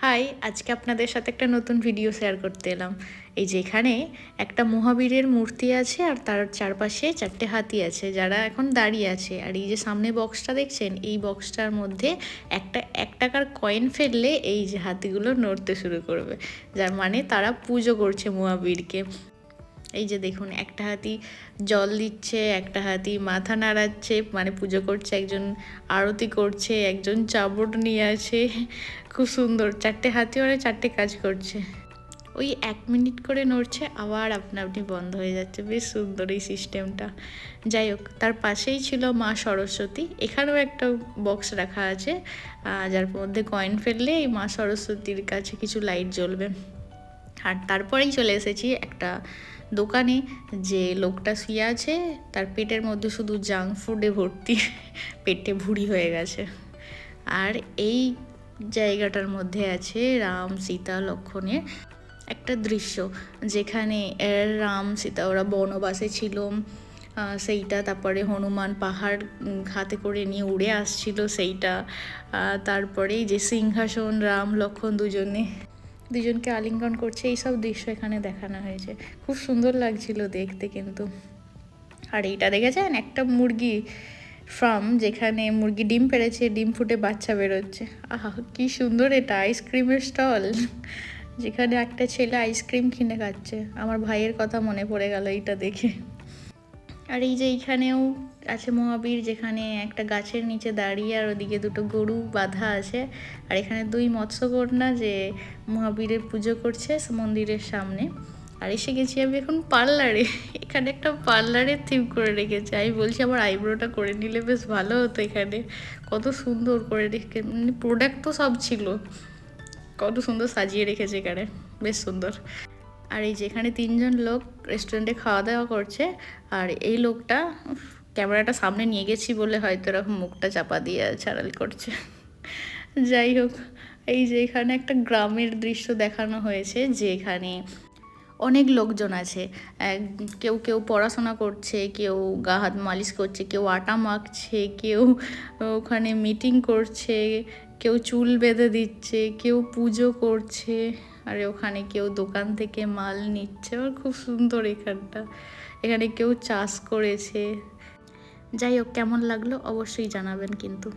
High, আজকে আপনাদের সাথে একটা নতুন ভিডিও শেয়ার করতে এলাম। এই যে এখানে একটা মহাবীরের মূর্তি আছে আর তার চারপাশে চারটে হাতি আছে যারা এখন দাঁড়িয়ে আছে। আর এই যে সামনে বক্সটা দেখছেন, এই বক্সটার মধ্যে একটা 1 টাকার কয়েন ফেললে এই যে হাতিগুলো নড়তে শুরু করবে, যার মানে তারা পুজো করছে মহাবীরকে। এই যে দেখুন, একটা হাতি জল দিচ্ছে, একটা হাতি মাথা নাড়াচ্ছে, মানে পুজো করছে, একজন আরতি করছে, একজন চাবট নিয়ে আছে। খুব সুন্দর, চারটে হাতি ওরা চারটে কাজ করছে। ওই 1 মিনিট করে নড়ছে, আবার আপনা আপনি বন্ধ হয়ে যাচ্ছে। বেশ সুন্দর এই সিস্টেমটা। যাই হোক, তার পাশেই ছিল মা সরস্বতী। এখানেও একটা বক্স রাখা আছে, যার মধ্যে কয়েন ফেললে এই মা সরস্বতীর কাছে কিছু লাইট জ্বলবে। আর তারপরেই চলে এসেছি একটা দোকানে। যে লোকটা শুয়ে আছে তার পেটের মধ্যে শুধু জাঙ্ক ফুডে ভর্তি, পেটে ভুঁড়ি হয়ে গেছে। আর এই জায়গাটার মধ্যে আছে রাম সীতা লক্ষ্মণের একটা দৃশ্য, যেখানে রাম সীতা ওরা বনবাসে ছিল, সেইটা। তারপরে হনুমান পাহাড় হাতে করে নিয়ে উড়ে আসছিল সেইটা। তারপরেই যে সিংহাসন, রাম লক্ষ্মণ দুজনকে আলিঙ্গন করছে, এইসব দৃশ্য এখানে দেখানো হয়েছে। খুব সুন্দর লাগছিল দেখতে কিন্তু। আর এইটা দেখেছেন, একটা মুরগি ফার্ম, যেখানে মুরগি ডিম পেড়েছে, ডিম ফুটে বাচ্চা বেরোচ্ছে। আহা, কি সুন্দর! এটা আইসক্রিমের স্টল, যেখানে একটা ছেলে আইসক্রিম কিনে খাচ্ছে। আমার ভাইয়ের কথা মনে পড়ে গেল এইটা দেখে। আর এই যে এইখানেও আছে মহাবীর, যেখানে একটা গাছের নিচে দাঁড়িয়ে, আর ওদিকে দুটো গরু বাঁধা আছে। আর এখানে 2 মৎস্যকন্যা যে মহাবীরের পুজো করছে মন্দিরের সামনে। আর এসে গেছি আমি এখন পার্লারে। এখানে একটা পার্লারের থিম করে রেখেছে। আমি বলছি আমার আইব্রোটা করে নিলে বেশ ভালো হতো। এখানে কত সুন্দর করে রেখে, মানে প্রোডাক্ট তো সব ছিল, কত সুন্দর সাজিয়ে রেখেছে এখানে, বেশ সুন্দর। আর এই যেখানে 3জন লোক রেস্টুরেন্টে খাওয়া দাওয়া করছে। আর এই লোকটা ক্যামেরাটা সামনে নিয়ে গেছি বলে হয়তো এরকম মুখটা চাপা দিয়ে ছাড়াল করছে। যাই হোক, এই যে এখানে একটা গ্রামের দৃশ্য দেখানো হয়েছে, যে এখানে অনেক লোকজন আছে। কেউ কেউ পড়াশোনা করছে, কেউ গা হাত মালিশ করছে, কেউ আটা মাখছে, কেউ ওখানে মিটিং করছে, কেউ চুল বেঁধে দিচ্ছে, কেউ পুজো করছে, আর ওখানে কেউ দোকান থেকে মাল নিচ্ছে। আর খুব সুন্দর এখানটা। এখানে কেউ চাষ করেছে। যাই হোক, কেমন লাগলো অবশ্যই জানাবেন কিন্তু।